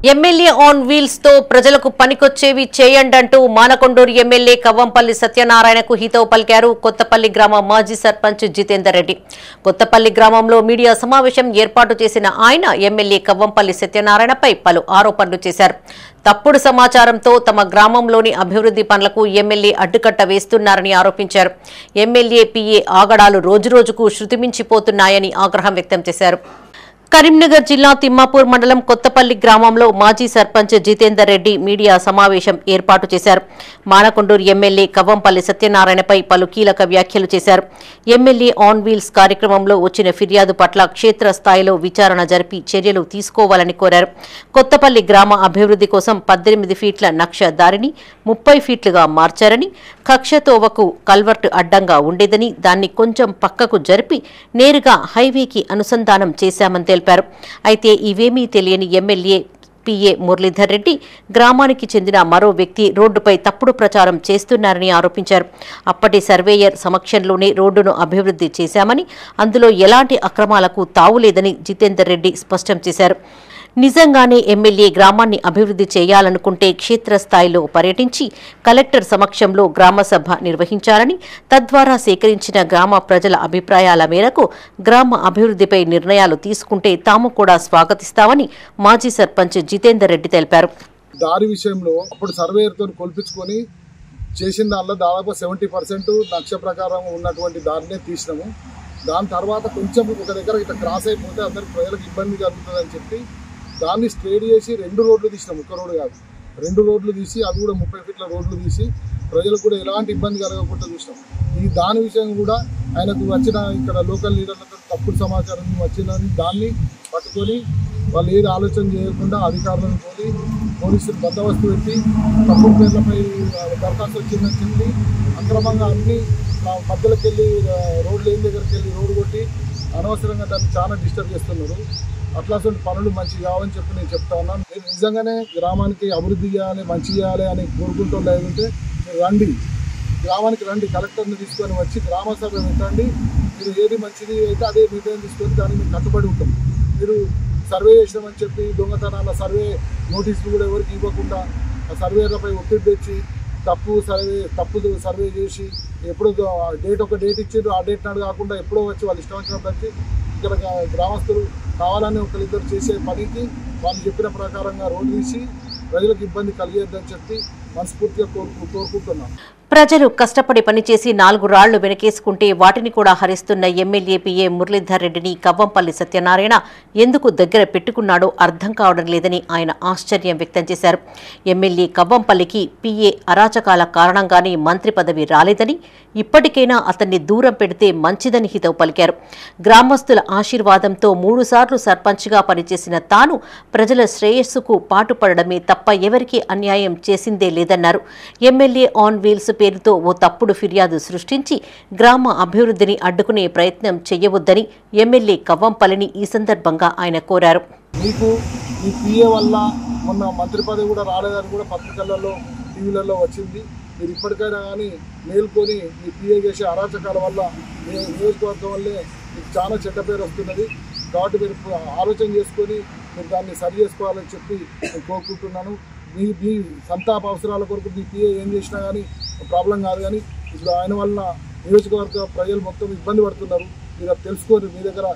MLA on wheels తో ప్రజలకు పనికొచ్చేవి చేయండంటూ Manakondur MLA Kavvampalli సత్యనారాయణకు హితవు పలికారు కొత్తపల్లి గ్రామ మాజీ సర్పంచ్ జితేందర్ రెడ్డి. కొత్తపల్లి గ్రామంలో మీడియా సమావేశం ఏర్పాటు చేసిన ఆయన ఎమ్మెల్యే కవ్వంపల్లి సత్యనారాయణపై పలు ఆరోపణలు చేశారు. తప్పుడు సమాచారంతో తమ గ్రామంలోని అభివృద్ధి పనులకు ఎమ్మెల్యే అడ్డుకట్ట వేస్తున్నారని ఆరోపించారు. ఎమ్మెల్యే పీఏ ఆగడాలు రోజురోజుకు శృతిమించిపోతున్నాయని ఆగ్రహం వ్యక్తం చేశారు. కరీంనగర్ జిల్లా తిమ్మాపూర్ మండలం కొత్తపల్లి గ్రామంలో మాజీ సర్పంచ్ జితేందర్ రెడ్డి మీడియా సమావేశం ఏర్పాటు చేశారు. మానకొండూరు ఎమ్మెల్యే కవ్వంపల్లి సత్యనారాయణపై పలు కీలక వ్యాఖ్యలు చేశారు. ఎమ్మెల్యే ఆన్ వీల్స్ కార్యక్రమంలో వచ్చిన ఫిర్యాదు పట్ల క్షేత్రస్థాయిలో విచారణ జరిపి చర్యలు తీసుకోవాలని కోరారు. కొత్తపల్లి గ్రామ అభివృద్ధి కోసం 18 ఫీట్ల నక్ష దారిని 30 ఫీట్లుగా మార్చారని, కక్షతోవకు కల్వర్ట్ అడ్డంగా ఉండేదని దాన్ని కొంచెం పక్కకు జరిపి నేరుగా హైవేకి అనుసంధానం చేశామని తెలిపారు. అయితే ఇవేమీ తెలియని ఎమ్మెల్యే పీఏ మురళీధర్ రెడ్డి గ్రామానికి చెందిన మరో వ్యక్తి రోడ్డుపై తప్పుడు ప్రచారం చేస్తున్నారని ఆరోపించారు. అప్పటి సర్వేయర్ సమక్షంలోనే రోడ్డును అభివృద్ధి చేశామని, అందులో ఎలాంటి అక్రమాలకు తావులేదని జితేందర్ రెడ్డి స్పష్టం చేశారు. నిజంగానే ఎమ్మెల్యే గ్రామాన్ని అభివృద్ధి చేయాలనుకుంటే క్షేత్రస్థాయిలో పర్యటించి కలెక్టర్ సమక్షంలో గ్రామసభ నిర్వహించాలని, తద్వారా సేకరించిన గ్రామ ప్రజల అభిప్రాయాల మేరకు గ్రామ అభివృద్ధిపై నిర్ణయాలు తీసుకుంటే తాము కూడా స్వాగతిస్తామని మాజీ సర్పంచ్ జితేందర్ రెడ్డి తెలిపారు. దారి విషయంలో అప్పుడు సర్వేయర్తో కొల్పించుకొని చేసిన దానిలో దాదాపు 70% నక్ష ప్రకారం ఉన్నటువంటి దారినే తీసినాము. దాని తర్వాత కొంచెం ఒక దగ్గర ఇట్లా క్రాస్ అయిపోతే అందరికి ప్రజలకు ఇబ్బంది కలుగుతుందని చెప్పి దాన్ని స్ట్రేట్ చేసి 2 రోడ్లు తీసినాం. ఒక్క రోడ్డు కాదు, 2 రోడ్లు తీసి అవి కూడా 30 ఫీట్ల రోడ్లు తీసి ప్రజలకు కూడా ఎలాంటి ఇబ్బంది కలగకుండా చూసినాం. దాని విషయం కూడా ఆయనకు వచ్చిన ఇక్కడ లోకల్ లీడర్లతో తప్పుడు సమాచారం వచ్చిందని దాన్ని పట్టుకొని వాళ్ళు ఏది ఆలోచన చేయకుండా అధికారులను పోయి పోలీసులు బందోబస్తు పెట్టి తప్పుడు పేర్లపై దరఖాస్తు వచ్చిందని చెప్పి అక్రమంగా అన్ని మధ్యలోకి వెళ్ళి రోడ్లు లేని దగ్గరికి వెళ్ళి రోడ్డు కొట్టి అనవసరంగా దాన్ని చాలా డిస్టర్బ్ చేస్తున్నారు. అట్లాంటి పనులు మంచి కావని చెప్పి నేను చెప్తా ఉన్నాను. నేను నిజంగానే గ్రామానికి అభివృద్ధి చేయాలి, మంచి చేయాలి అని కోరుకుంటూ లేదంటే మీరు రండి, గ్రామానికి రండి, కలెక్టర్ని తీసుకొని వచ్చి గ్రామ సభ పెట్టండి. మీరు ఏది మంచిది అయితే అదే నిర్ణయం తీసుకొని దానికి మీరు కట్టుబడి ఉంటాం. మీరు సర్వే చేసినామని చెప్పి దొంగతనాల సర్వే నోటీసులు కూడా ఎవరికి ఇవ్వకుండా ఆ సర్వేలపై ఒత్తిడి తెచ్చి తప్పు సర్వే చేసి ఎప్పుడు ఒక డేట్ ఇచ్చారు, ఆ డేట్ నాడు కాకుండా ఎప్పుడో వచ్చి వాళ్ళు ఇష్టం వచ్చినప్పుడు వచ్చి ఇక్కడ గ్రామస్తులు కావాలని ఒకరిద్దరు చేసే పనికి వాళ్ళు చెప్పిన ప్రకారంగా రోడ్డు తీసి ప్రజలకు ఇబ్బంది కలిగేద్దని చెప్పి మనస్ఫూర్తిగా కోరుకుంటున్నాను. ప్రజలు కష్టపడి పనిచేసి 4 రాళ్లు వెనకేసుకుంటే వాటిని కూడా హరిస్తున్న ఎమ్మెల్యే పీఏ మురళీధర్ రెడ్డిని కవ్వంపల్లి సత్యనారాయణ ఎందుకు దగ్గర పెట్టుకున్నాడో అర్థం కావడం లేదని ఆయన ఆశ్చర్యం వ్యక్తం చేశారు. ఎమ్మెల్యే కవ్వంపల్లికి పీఏ అరాచకాల కారణంగానే మంత్రి పదవి రాలేదని, ఇప్పటికైనా అతన్ని దూరం పెడితే మంచిదని హితవు పలికారు. గ్రామస్తుల ఆశీర్వాదంతో 3 సార్లు సర్పంచ్గా పనిచేసిన తాను ప్రజల శ్రేయస్సుకు పాటుపడడమే తప్ప ఎవరికీ అన్యాయం చేసిందే లేదన్నారు. ఎమ్మెల్యే ఆన్ వీల్స్ పేరుతో ఓ తప్పుడు ఫిర్యాదు సృష్టించి గ్రామ అభివృద్ధిని అడ్డుకునే ప్రయత్నం చేయవద్దని ఎమ్మెల్యే కవ్వంపల్లిని ఈ సందర్భంగా ఆయన కోరారు. మీకు ఈ పీఏ వల్ల మొన్న మంత్రి పదవి కూడా రాలేదని కూడా పత్రికలలో టీవీలలో వచ్చింది. మీరు ఇప్పటికైనా కానీ మేల్కొని మీ పీఏ చేసే అరాచకాల వల్ల నియోజకవర్గం వల్లే మీకు చాలా చెడ్డ పేరు వస్తున్నది. కాబట్టి మీరు ఆలోచన చేసుకొని మీరు దాన్ని సరి చేసుకోవాలని చెప్పి నేను కోరుకుంటున్నాను. మీ సంతాప అవసరాల కొరకు మీ పీఏ ఏం చేసినా కానీ ప్రాబ్లం కాదు. కానీ ఇప్పుడు ఆయన వల్ల నియోజకవర్గ ప్రజలు మొత్తం ఇబ్బంది పడుతున్నారు. మీరు అది తెలుసుకొని మీ దగ్గర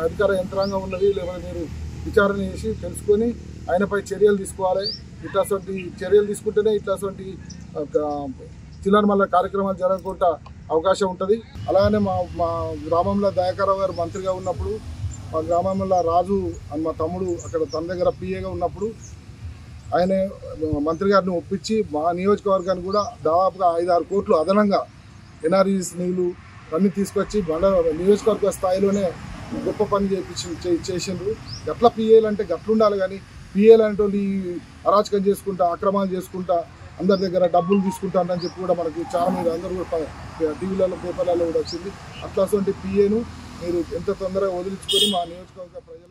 అధికార యంత్రాంగం ఉన్నది, లేకపోతే మీరు విచారణ చేసి తెలుసుకొని ఆయనపై చర్యలు తీసుకోవాలి. ఇట్లాంటి చర్యలు తీసుకుంటేనే ఇట్లాంటి చిల్లరమల్ల కార్యక్రమాలు జరగకుండా అవకాశం ఉంటుంది. అలాగనే మా గ్రామంలో దయాకర్రావు గారు మంత్రిగా ఉన్నప్పుడు, మా గ్రామంలో రాజు అని మా తమ్ముడు అక్కడ తన దగ్గర పీఏగా ఉన్నప్పుడు ఆయన మంత్రి గారిని ఒప్పించి మా నియోజకవర్గాన్ని కూడా దాదాపుగా 5-6 కోట్లు అదనంగా ఎన్ఆర్ఈఎస్ నిధులు అన్నీ తీసుకొచ్చి నియోజకవర్గ స్థాయిలోనే గొప్ప పని చేసిండ్రు. గట్ల పీఏలు అంటే గట్లుండాలి. కానీ పీఏలు అంటే అరాచకం చేసుకుంటా, అక్రమాలు చేసుకుంటా, అందరి దగ్గర డబ్బులు తీసుకుంటానని చెప్పి కూడా మనకి చాలా మంది అందరూ కూడా టీవీలలో పేపర్లలో కూడా వచ్చింది. అట్లాంటి పీఏను మీరు ఎంత తొందరగా వదిలించుకొని మా నియోజకవర్గ ప్రజలు